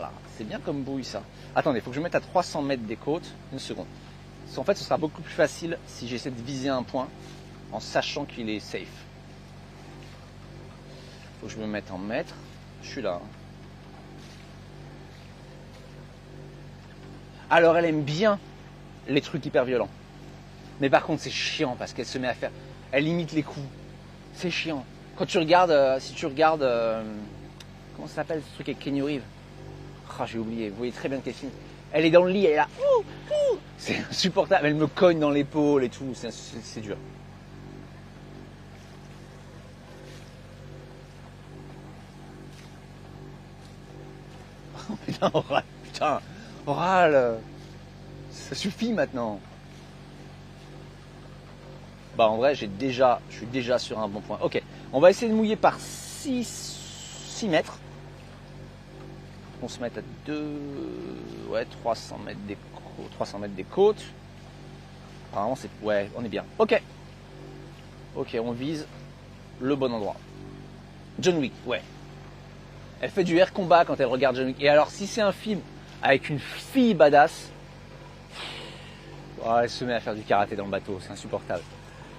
là. C'est bien comme bouille ça. Attendez, il faut que je me mette à 300 mètres des côtes. Une seconde. En fait, ce sera beaucoup plus facile si j'essaie de viser un point en sachant qu'il est safe. Il faut que je me mette en mètres. Je suis là. Alors, elle aime bien les trucs hyper violents. Mais par contre, c'est chiant parce qu'elle se met à faire... Elle imite les coups. C'est chiant. Quand tu regardes... si tu regardes... comment ça s'appelle ce truc avec Keanu Reeves? Oh, j'ai oublié. Vous voyez très bien quel film. Elle est dans le lit, elle est là. C'est insupportable. Elle me cogne dans l'épaule et tout. C'est dur. Putain, Oral. Putain, Oral. Ça suffit maintenant. Bah en vrai, je suis déjà sur un bon point. Ok, on va essayer de mouiller par 6 mètres. On se met à 300 mètres des côtes. Apparemment, ouais, on est bien. Ok, on vise le bon endroit. John Wick, ouais. Elle fait du air combat quand elle regarde John Wick. Et alors, si c'est un film avec une fille badass, elle se met à faire du karaté dans le bateau, c'est insupportable.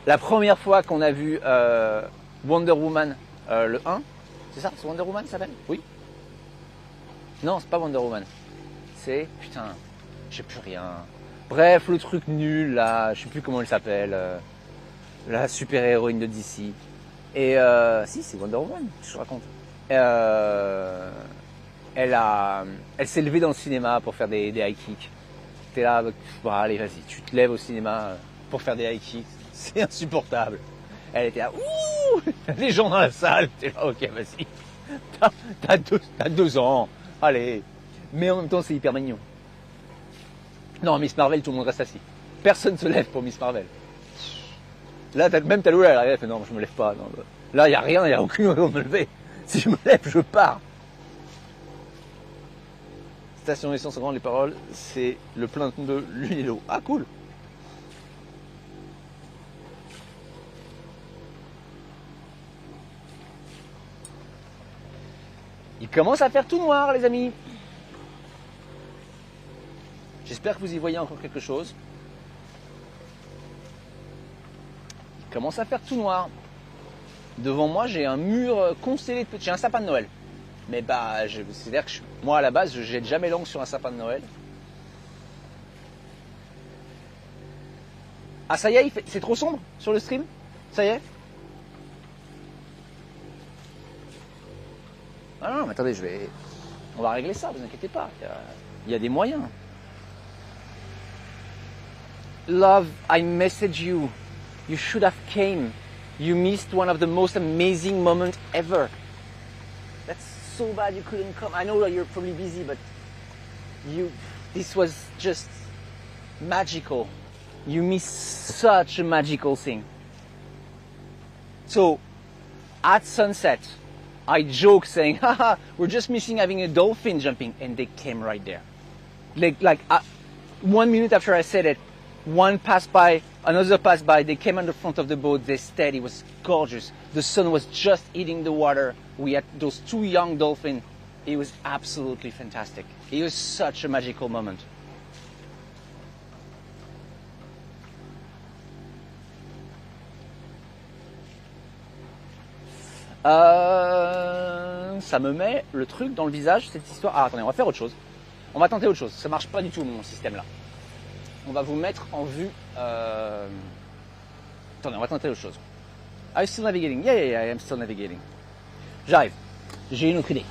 La première fois qu'on a vu Wonder Woman, le 1, c'est ça? C'est Wonder Woman ça s'appelle? Oui. Non, c'est pas Wonder Woman. C'est, putain, je sais plus rien. Bref, le truc nul là, je sais plus comment elle s'appelle. La super héroïne de DC. Et si, c'est Wonder Woman, je raconte. Elle s'est levée dans le cinéma pour faire des high kicks. T'es là, bon, allez vas-y, tu te lèves au cinéma pour faire des high kicks. C'est insupportable. Elle était là, ouh, les gens dans la salle. T'es là, ok, vas-y. T'as 2 ans, allez. Mais en même temps, c'est hyper mignon. Non, Miss Marvel, tout le monde reste assis. Personne ne se lève pour Miss Marvel. Là, même Talula, elle arrive, elle fait non, je me lève pas. Non. Là, il n'y a rien, il n'y a aucune raison de me lever. Si je me lève, je pars. Station essence grande, les paroles, c'est le plein de l'huile et l'eau. Ah, cool. Il commence à faire tout noir, les amis. J'espère que vous y voyez encore quelque chose. Il commence à faire tout noir. Devant moi, j'ai un mur constellé de petits... J'ai un sapin de Noël. Mais bah, c'est-à-dire que moi, à la base, je jette jamais l'angle sur un sapin de Noël. Ah, ça y est, c'est trop sombre sur le stream? Ça y est? Ah non, mais attendez, on va régler ça, vous inquiétez pas. Il y a des moyens. Love, I message you. You should have came. You missed one of the most amazing moments ever. That's so bad you couldn't come. I know that you're probably busy, but this was just magical. You missed such a magical thing. So, at sunset, I joke saying, haha, we're just missing having a dolphin jumping, and they came right there. Like 1 minute after I said it, one passed by, another passed by, they came on the front of the boat, they stayed, it was gorgeous. The sun was just hitting the water, we had those 2 young dolphins, it was absolutely fantastic. It was such a magical moment. Ça me met le truc dans le visage, cette histoire. Ah, attendez, on va faire autre chose. On va tenter autre chose. Ça marche pas du tout, mon système là. On va vous mettre en vue. Attendez, on va tenter autre chose. Are you still navigating? Yeah, I am still navigating. J'arrive. J'ai une autre idée.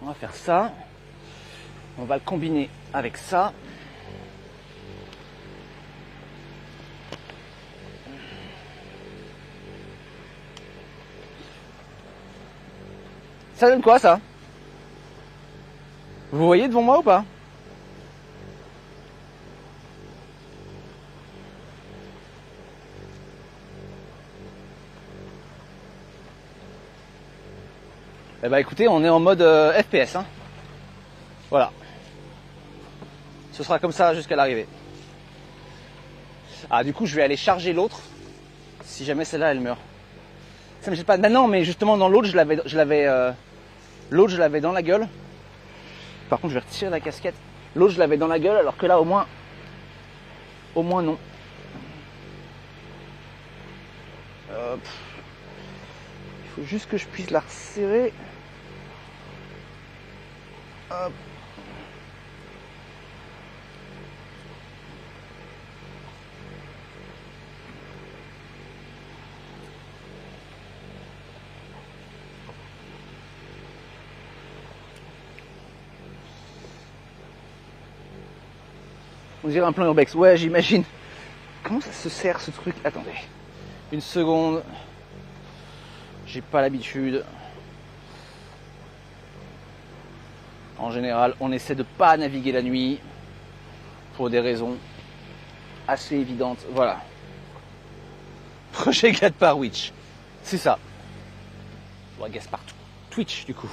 On va faire ça. On va le combiner avec ça. Ça donne quoi ça? Vous voyez devant moi ou pas? Eh bah écoutez, on est en mode FPS. Hein. Voilà. Ce sera comme ça jusqu'à l'arrivée. Ah, du coup, je vais aller charger l'autre. Si jamais celle-là, elle meurt. Ça me gêne pas. Ben non, mais justement, dans l'autre, l'autre, je l'avais dans la gueule. Par contre, je vais retirer la casquette. L'autre, je l'avais dans la gueule, alors que là, au moins non. Il faut juste que je puisse la resserrer. Hop. On dirait un plan urbex. Ouais, j'imagine. Comment ça se sert ce truc? Attendez. Une seconde. J'ai pas l'habitude. En général, on essaie de pas naviguer la nuit. Pour des raisons assez évidentes. Voilà. Projet 4 par Witch. C'est ça. On agace partout. Twitch, du coup.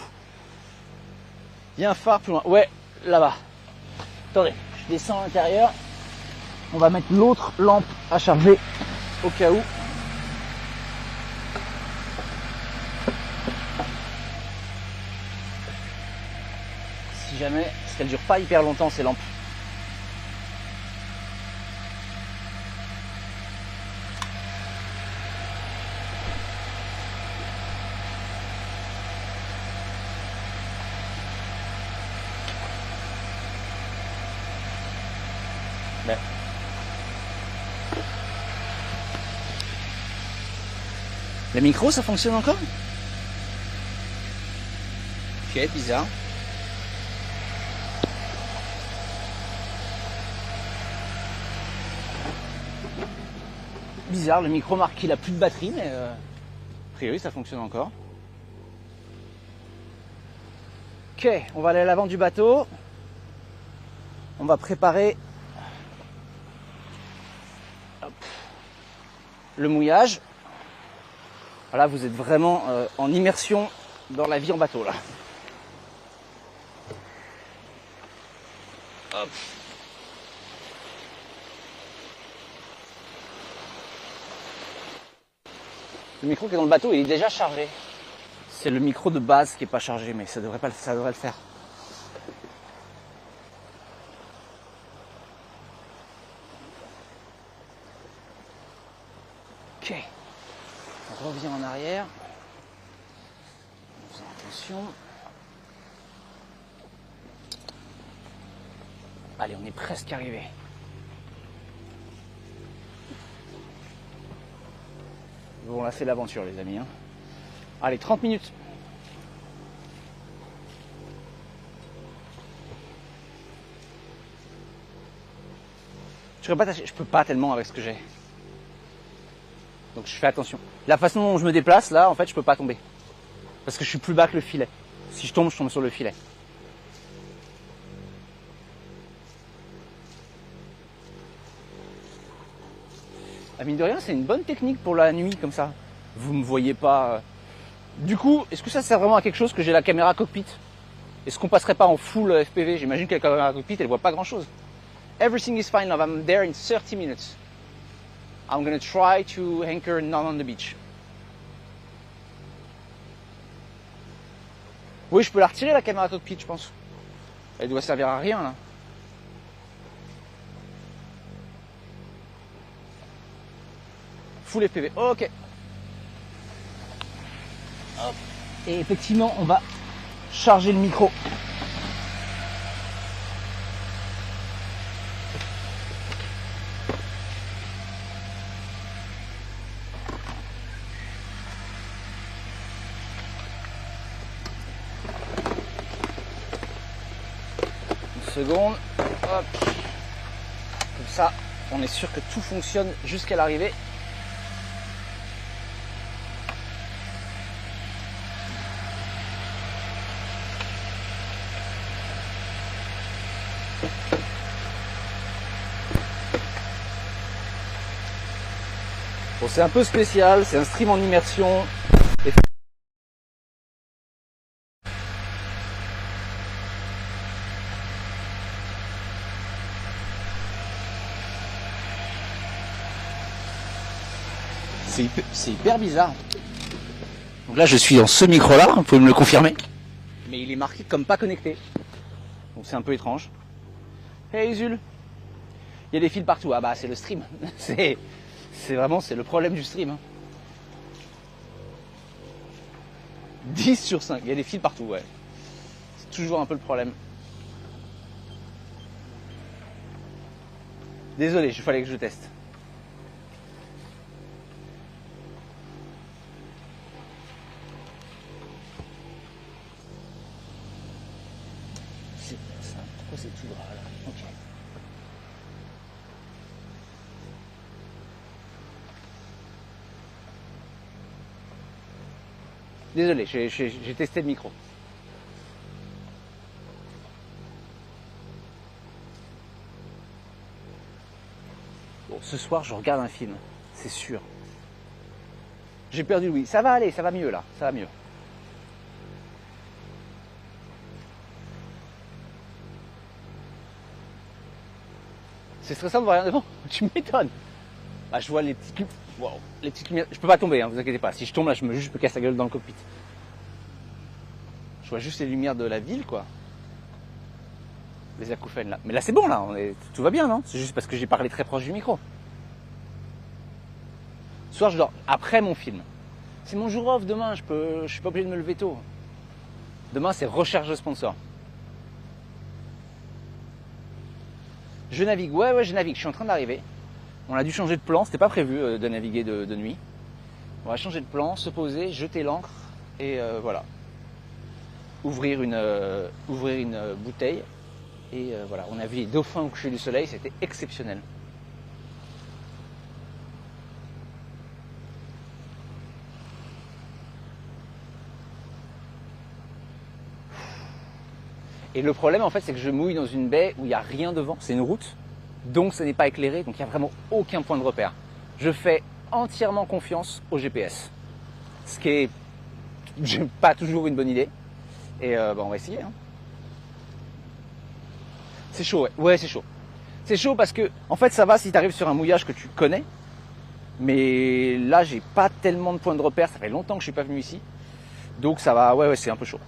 Il y a un phare plus loin. Ouais, là-bas. Attendez. Descends à l'intérieur, on va mettre l'autre lampe à charger au cas où. Si jamais, parce qu'elle dure pas hyper longtemps ces lampes. Mais... Le micro, ça fonctionne encore? Ok, bizarre. Bizarre, le micro marque qu'il a plus de batterie, mais a priori ça fonctionne encore. Ok, on va aller à l'avant du bateau. On va préparer le mouillage. Voilà, vous êtes vraiment en immersion dans la vie en bateau là. Hop. Le micro qui est dans le bateau il est déjà chargé. C'est le micro de base qui est pas chargé, mais ça devrait le faire. Ok. On revient en arrière. Faisons attention. Allez, on est presque arrivé. Bon, là, c'est l'aventure, les amis. Hein. Allez, 30 minutes. Je peux pas tellement avec ce que j'ai. Donc je fais attention. La façon dont je me déplace, là, en fait, je peux pas tomber. Parce que je suis plus bas que le filet. Si je tombe sur le filet. Ah, mine de rien, c'est une bonne technique pour la nuit, comme ça. Vous me voyez pas. Du coup, est-ce que ça sert vraiment à quelque chose que j'ai la caméra cockpit? Est-ce qu'on passerait pas en full FPV? J'imagine que la caméra cockpit, elle voit pas grand-chose. Everything is fine, love. I'm there in 30 minutes. I'm gonna try to anchor not on the beach. Oui, je peux la retirer, la caméra cockpit, je pense. Elle doit servir à rien, là. Full FPV. Ok. Hop. Et effectivement, on va charger le micro. Une seconde. Hop. Comme ça, on est sûr que tout fonctionne jusqu'à l'arrivée. Bon, c'est un peu spécial, c'est un stream en immersion. C'est hyper bizarre. Donc là, je suis dans ce micro-là, vous pouvez me le confirmer. Mais il est marqué comme pas connecté. Donc c'est un peu étrange. Hey Zul, il y a des fils partout. Ah bah c'est le stream. C'est vraiment le problème du stream. Hein. 10 sur 5, il y a des fils partout, ouais. C'est toujours un peu le problème. Désolé, il fallait que je teste. Pourquoi c'est tout droit là? Ok. Désolé, j'ai testé le micro. Bon, ce soir, je regarde un film, c'est sûr. J'ai perdu Louis. Ça va aller, ça va mieux là, ça va mieux. C'est stressant de voir rien devant. Tu m'étonnes. Bah, je vois les petites lumières. Wow. Les petites lumières. Je peux pas tomber, hein, vous inquiétez pas. Si je tombe là, je me casse la gueule dans le cockpit. Je vois juste les lumières de la ville, quoi. Les acouphènes là. Mais là, c'est bon, là. Tout va bien, non? C'est juste parce que j'ai parlé très proche du micro. Ce soir, je dors après mon film. C'est mon jour off demain. Je suis pas obligé de me lever tôt. Demain, c'est recherche de sponsor. Je navigue, ouais, je navigue, je suis en train d'arriver. On a dû changer de plan, c'était pas prévu de naviguer de nuit. On va changer de plan, se poser, jeter l'ancre et voilà. Ouvrir une bouteille. Et voilà, on a vu les dauphins au coucher du soleil, c'était exceptionnel. Et le problème, en fait, c'est que je mouille dans une baie où il n'y a rien devant. C'est une route, donc ce n'est pas éclairé, donc il n'y a vraiment aucun point de repère. Je fais entièrement confiance au GPS. Ce qui est pas toujours une bonne idée. Et on va essayer. Hein. C'est chaud, ouais. Ouais, c'est chaud. C'est chaud parce que, en fait, ça va si tu arrives sur un mouillage que tu connais. Mais là, j'ai pas tellement de points de repère. Ça fait longtemps que je suis pas venu ici. Donc ça va, ouais, c'est un peu chaud.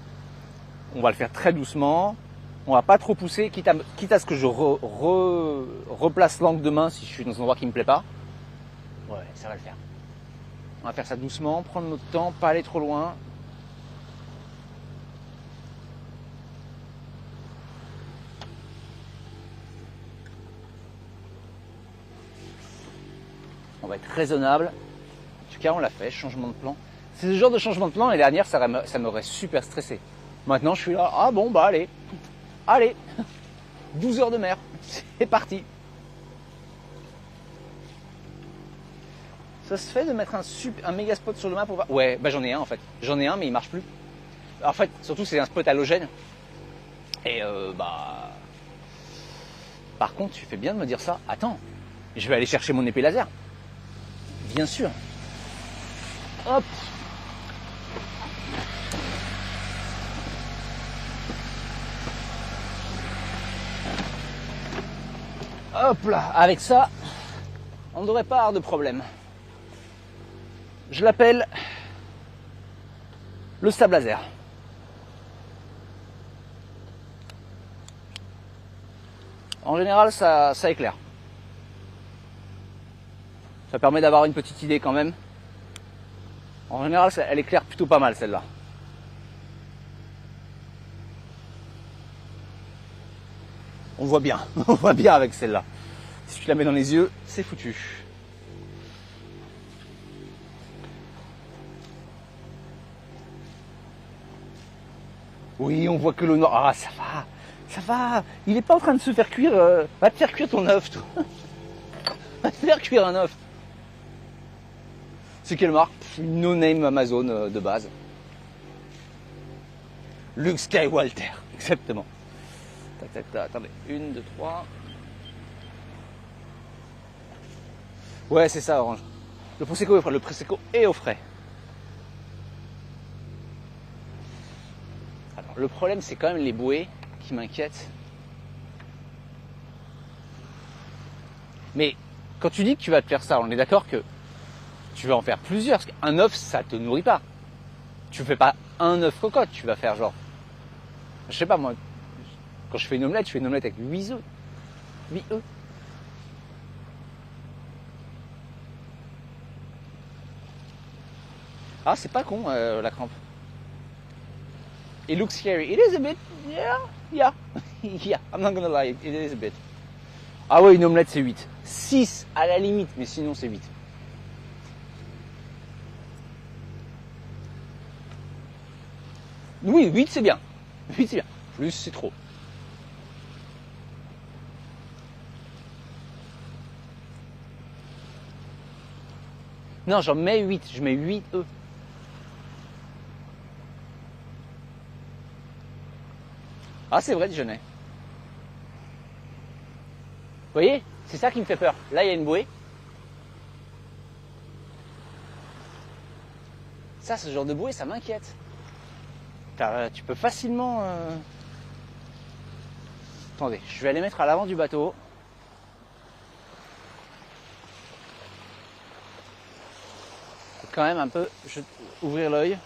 On va le faire très doucement. On va pas trop pousser, quitte à ce que je replace l'angle de main si je suis dans un endroit qui me plaît pas. Ouais, ça va le faire. On va faire ça doucement, prendre notre temps, pas aller trop loin. On va être raisonnable. En tout cas, on l'a fait, changement de plan. C'est ce genre de changement de plan, l'année dernière, ça m'aurait super stressé. Maintenant, je suis là, ah bon, bah allez, 12 heures de mer, c'est parti. Ça se fait de mettre un méga spot sur le map pour voir. Ouais, bah j'en ai un en fait. J'en ai un, mais il marche plus. En fait, surtout, c'est un spot halogène. Et par contre, tu fais bien de me dire ça. Attends, je vais aller chercher mon épée laser. Bien sûr. Hop. Hop là, avec ça, on ne devrait pas avoir de problème. Je l'appelle le stab laser. En général, ça éclaire. Ça permet d'avoir une petite idée quand même. En général, elle éclaire plutôt pas mal celle-là. On voit bien avec celle-là. Si tu la mets dans les yeux, c'est foutu. Oui, on voit que le noir. Ah, ça va. Il est pas en train de se faire cuire. Va te faire cuire ton œuf, toi. Va te faire cuire un œuf. C'est quelle marque? Une no-name Amazon de base. Luke Skywalker, exactement. Tac, attendez. 1, 2, 3. Ouais, c'est ça, Orange. Le Prosecco est au frais. Le Prosecco est au frais. Alors, le problème, c'est quand même les bouées qui m'inquiètent. Mais quand tu dis que tu vas te faire ça, on est d'accord que tu vas en faire plusieurs. Parce qu'un œuf, ça te nourrit pas. Tu fais pas un œuf cocotte, tu vas faire genre, je sais pas moi, quand je fais une omelette avec 8 œufs. 8 œufs. Ah, c'est pas con, la crampe. It looks scary. It is a bit. Yeah. Yeah, I'm not gonna lie, it is a bit. Ah ouais, une omelette c'est 8. 6 à la limite, mais sinon c'est 8. Oui, 8 c'est bien. 8 c'est bien. Plus c'est trop. Non, j'en mets 8. Je mets 8 œufs. Ah, c'est vrai, Dijonais. Vous voyez, c'est ça qui me fait peur. Là, il y a une bouée. Ça, ce genre de bouée, ça m'inquiète. Tu peux facilement... Attendez, je vais aller mettre à l'avant du bateau. Faut quand même un peu ouvrir l'œil.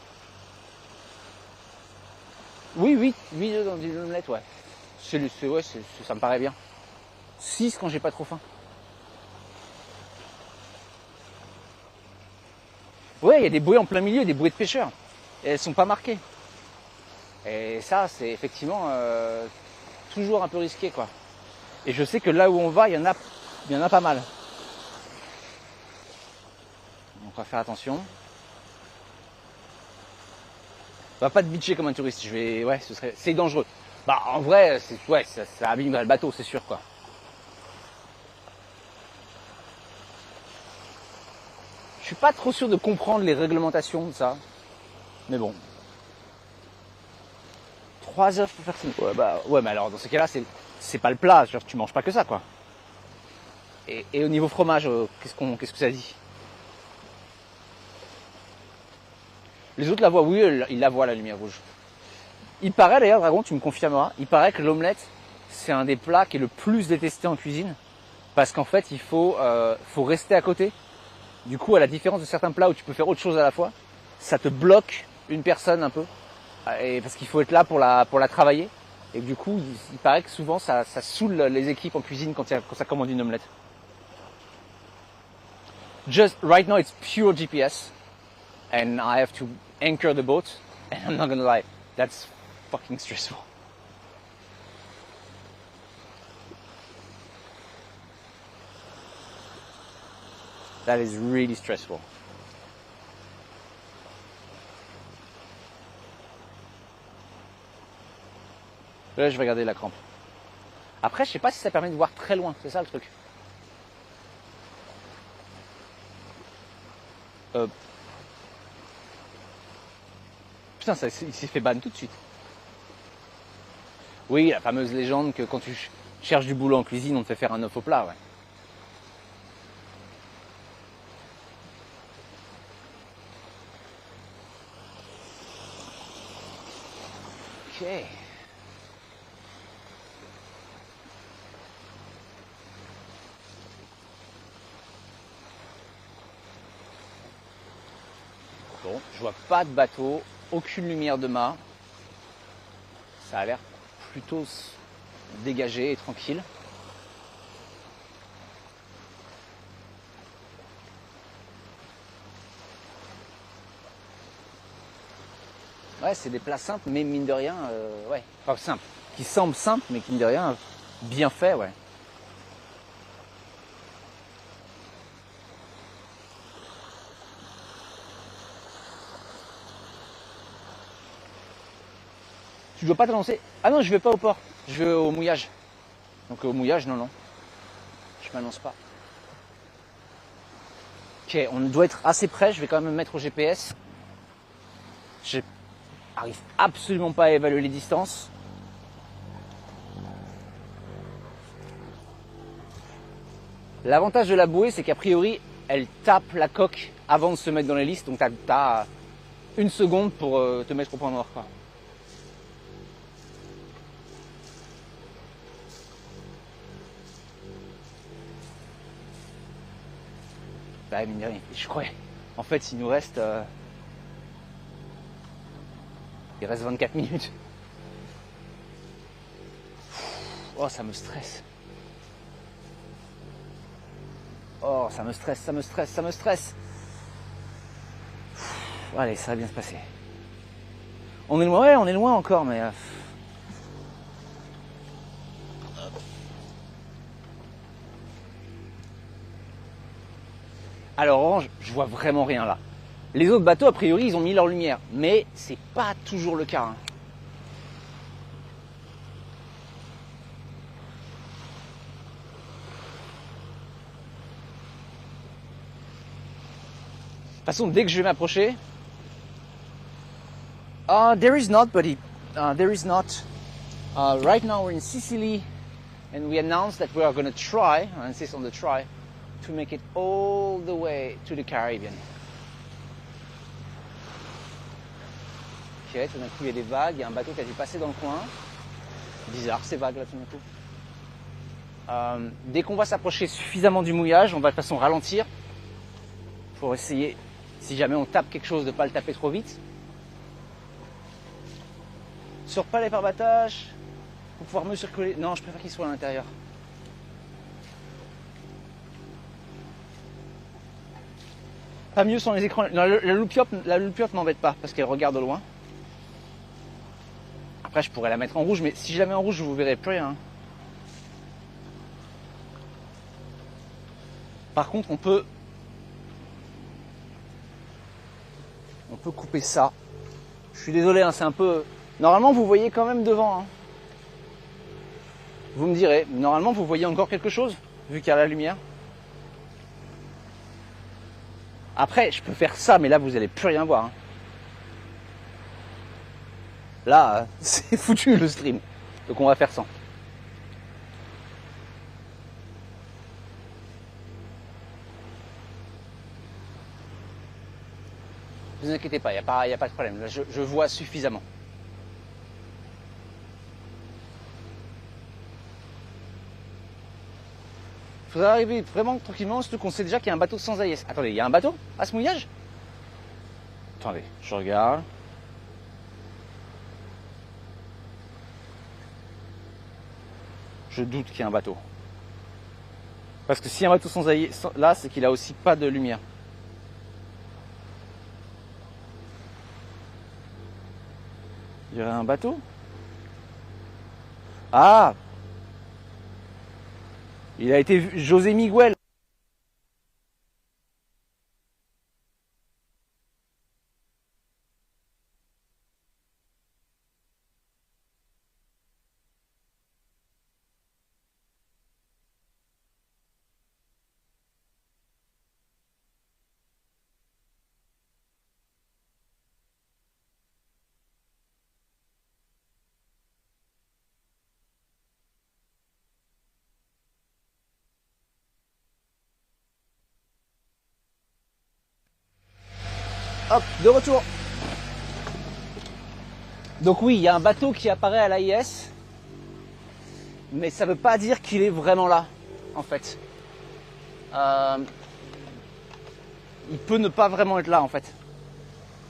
Oui, 8 œufs dans une omelette, ouais. Ça me paraît bien. 6 quand j'ai pas trop faim. Ouais, il y a des bouées en plein milieu, des bouées de pêcheurs. Et elles sont pas marquées. Et ça, c'est effectivement toujours un peu risqué, quoi. Et je sais que là où on va, il y en a pas mal. Donc on va faire attention. On va pas te bitcher comme un touriste. C'est dangereux. Bah en vrai, ça abîmerait le bateau, c'est sûr, quoi. Je suis pas trop sûr de comprendre les réglementations de ça. Mais bon. 3 œufs pour faire ça. Ouais, mais alors dans ces cas-là, c'est pas le plat. Genre, tu manges pas que ça, quoi. Et au niveau fromage, qu'est-ce que ça dit? Les autres la voient, oui, ils la voient la lumière rouge. Il paraît d'ailleurs, Dragon, tu me confirmeras, il paraît que l'omelette, c'est un des plats qui est le plus détesté en cuisine. Parce qu'en fait, il faut rester à côté. Du coup, à la différence de certains plats où tu peux faire autre chose à la fois, ça te bloque une personne un peu. Et parce qu'il faut être là pour la travailler. Et du coup, il paraît que souvent, ça saoule les équipes en cuisine quand ça commande une omelette. Just right now, it's pure GPS. And I have to anchor the boat. And I'm not gonna lie, that's fucking stressful. That is really stressful. Là, je vais regarder la crampe. Après, je sais pas si ça permet de voir très loin, c'est ça le truc. Putain, il s'est fait ban tout de suite. Oui, la fameuse légende que quand tu cherches du boulot en cuisine, on te fait faire un œuf au plat, ouais. Ok. Bon, je vois pas de bateau, aucune lumière de mât. Ça a l'air plutôt dégagé et tranquille. Ouais, c'est des plats simples, mais mine de rien, ouais. Enfin, simples. Qui semblent simples, mais qui mine de rien, bien faits, ouais. Tu dois pas te lancer. Ah non, je vais pas au port. Je vais au mouillage. Donc au mouillage, non. Je m'annonce pas. Ok, on doit être assez près. Je vais quand même me mettre au GPS. J'arrive absolument pas à évaluer les distances. L'avantage de la bouée, c'est qu'a priori, elle tape la coque avant de se mettre dans les listes. Donc t'as 1 seconde pour te mettre au point noir, quoi. Bah, mine de rien, je croyais. En fait, il nous reste... il reste 24 minutes. Oh, ça me stresse. Oh, ça me stresse, ça me stresse, ça me stresse. Allez, ça va bien se passer. On est loin, ouais, on est loin encore, mais... Alors Orange, je vois vraiment rien là. Les autres bateaux, a priori, ils ont mis leur lumière, mais c'est pas toujours le cas. Hein. De toute façon, dès que je vais m'approcher, there is not, buddy. There is not. Right now we're in Sicily, and we announced that we are going to try, I insist on the try, to make it all the way to the Caribbean. Ok, tout d'un coup il y a des vagues, il y a un bateau qui a dû passer dans le coin. Bizarre ces vagues là tout d'un coup. Dès qu'on va s'approcher suffisamment du mouillage, on va de toute façon ralentir pour essayer, si jamais on tape quelque chose, de ne pas le taper trop vite. Sur pas les pare-battages, pour pouvoir mieux circuler. Non, je préfère qu'il soit à l'intérieur. Pas mieux sur les écrans. Non, la loupiote m'embête pas parce qu'elle regarde au loin. Après, je pourrais la mettre en rouge, mais si je la mets en rouge, je vous verrai plus rien. Par contre, on peut couper ça. Je suis désolé, hein, c'est un peu... Normalement, vous voyez quand même devant. Hein. Vous me direz, normalement, vous voyez encore quelque chose, vu qu'il y a la lumière. Après, je peux faire ça, mais là, vous n'allez plus rien voir. Hein. Là, c'est foutu le stream. Donc, on va faire sans. Ne vous inquiétez pas, il n'y a pas de problème. Là, je vois suffisamment. Il faudra arriver vraiment tranquillement, surtout qu'on sait déjà qu'il y a un bateau sans AIS. Attendez, il y a un bateau à ce mouillage? Attendez, je regarde. Je doute qu'il y ait un bateau. Parce que s'il y a un bateau sans AIS, là, c'est qu'il a aussi pas de lumière. Il y aurait un bateau? Ah! Il a été vu, José Miguel. Hop, de retour. Donc oui, il y a un bateau qui apparaît à l'AIS, mais ça ne veut pas dire qu'il est vraiment là, en fait. Il peut ne pas vraiment être là, en fait.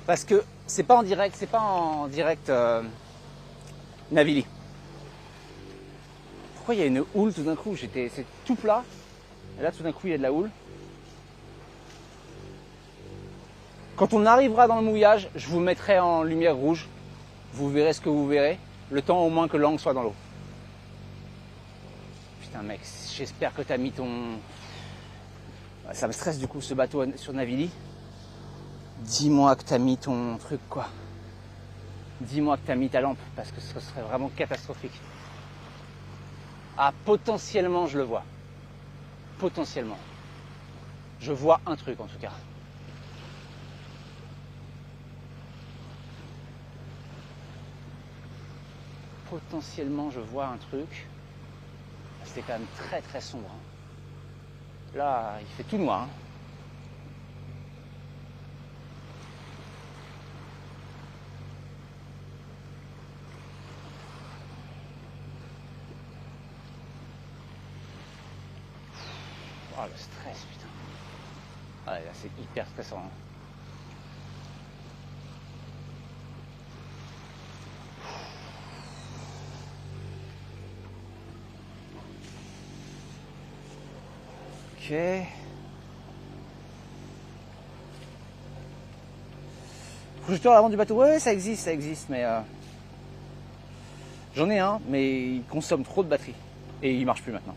Parce que c'est pas en direct Navili. Pourquoi il y a une houle tout d'un coup? C'est tout plat, et là tout d'un coup il y a de la houle. Quand on arrivera dans le mouillage, je vous mettrai en lumière rouge. Vous verrez ce que vous verrez. Le temps au moins que l'angle soit dans l'eau. Putain mec, j'espère que t'as mis ton... Ça me stresse du coup ce bateau sur Navili. Dis-moi que t'as mis ton truc quoi. Dis-moi que t'as mis ta lampe parce que ce serait vraiment catastrophique. Ah, potentiellement je le vois. Potentiellement. Je vois un truc en tout cas. Potentiellement je vois un truc. C'est quand même très très sombre. Là, il fait tout noir. Oh le stress putain. Ah là c'est hyper stressant. Ok. Projecteur à l'avant du bateau, ouais, ça existe, mais j'en ai un, mais il consomme trop de batterie et il marche plus maintenant.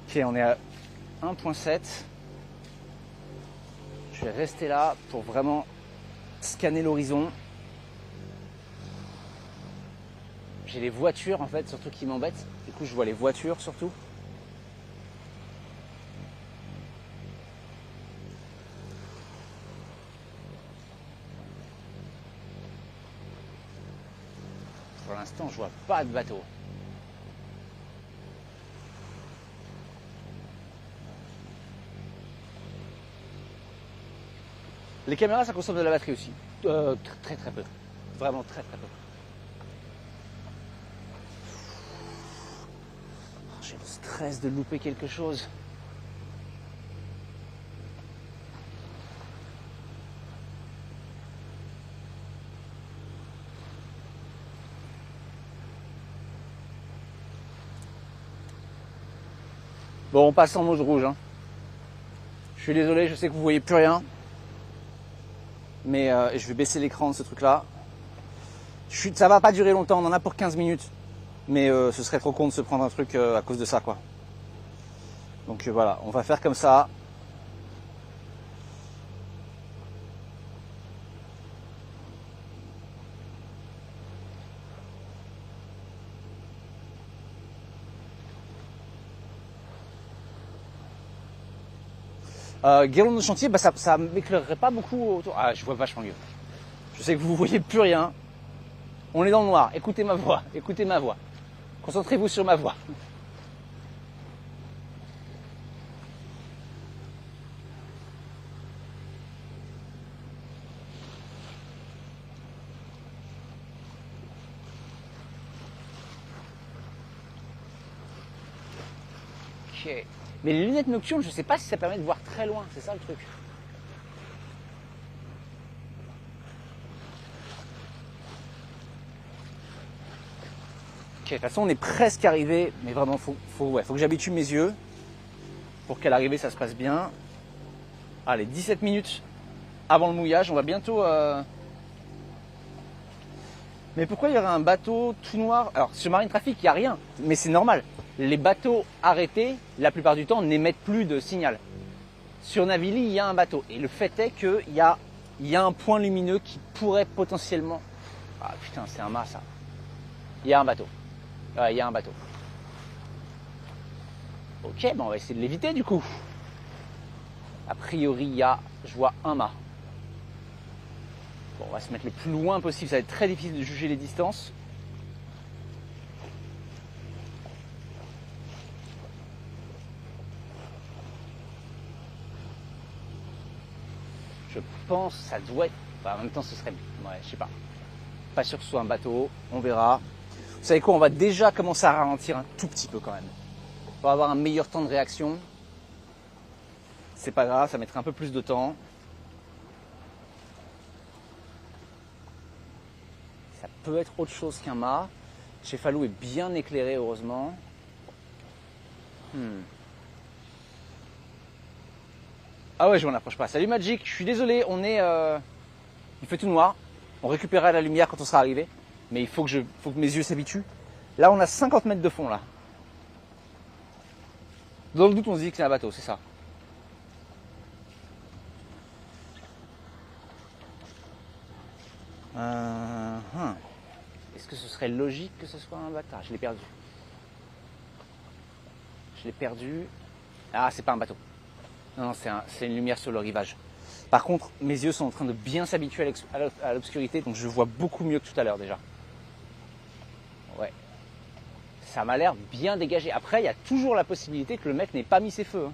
Ok, on est à 1.7. Je vais rester là pour vraiment scanner l'horizon. J'ai les voitures en fait, surtout qui m'embêtent. Du coup, je vois les voitures surtout. Pour l'instant, je vois pas de bateau. Les caméras, ça consomme de la batterie aussi. Très très peu. Vraiment très très peu. J'ai le stress de louper quelque chose. Bon, on passe en mode rouge. Hein. Je suis désolé, je sais que vous voyez plus rien. Mais je vais baisser l'écran de ce truc-là. Ça va pas durer longtemps, on en a pour 15 minutes. Mais ce serait trop con de se prendre un truc à cause de ça, quoi. Donc voilà, on va faire comme ça. Guirlande de chantier, bah ça m'éclairerait pas beaucoup autour. Ah, je vois vachement mieux. Je sais que vous voyez plus rien. On est dans le noir. Écoutez ma voix. Écoutez ma voix. Concentrez-vous sur ma voix. Ok. Mais les lunettes nocturnes, je sais pas si ça permet de voir très loin. C'est ça le truc. Ok, de toute façon, on est presque arrivé, mais vraiment, faut que j'habitue mes yeux pour qu'à l'arrivée, ça se passe bien. Allez, 17 minutes avant le mouillage, on va bientôt... Mais pourquoi il y aurait un bateau tout noir? Alors, sur Marine Traffic, il n'y a rien, mais c'est normal. Les bateaux arrêtés, la plupart du temps, n'émettent plus de signal. Sur Navili, il y a un bateau. Et le fait est qu'il y a un point lumineux qui pourrait potentiellement... Ah putain, c'est un mât, ça. Il y a un bateau. Il y a un bateau. Ok, ben on va essayer de l'éviter du coup. A priori, je vois un mât. Bon, on va se mettre le plus loin possible. Ça va être très difficile de juger les distances. Je pense que ça doit être... Enfin, en même temps, ce serait... Ouais, je sais pas. Pas sûr que ce soit un bateau. On verra. Vous savez quoi, on va déjà commencer à ralentir un tout petit peu quand même. Pour avoir un meilleur temps de réaction. C'est pas grave, ça mettra un peu plus de temps. Ça peut être autre chose qu'un mât. Cefalù est bien éclairé, heureusement. Ah ouais, je m'en approche pas. Salut Magic, je suis désolé, il fait tout noir. On récupérera la lumière quand on sera arrivé. Mais il faut que mes yeux s'habituent. Là, on a 50 mètres de fond, là. Dans le doute, on se dit que c'est un bateau, c'est ça. Est-ce que ce serait logique que ce soit un bateau? Je l'ai perdu. Ah, c'est pas un bateau. Non, c'est une lumière sur le rivage. Par contre, mes yeux sont en train de bien s'habituer à l'obscurité, donc je vois beaucoup mieux que tout à l'heure déjà. Ouais. Ça m'a l'air bien dégagé. Après, il y a toujours la possibilité que le mec n'ait pas mis ses feux. Hein.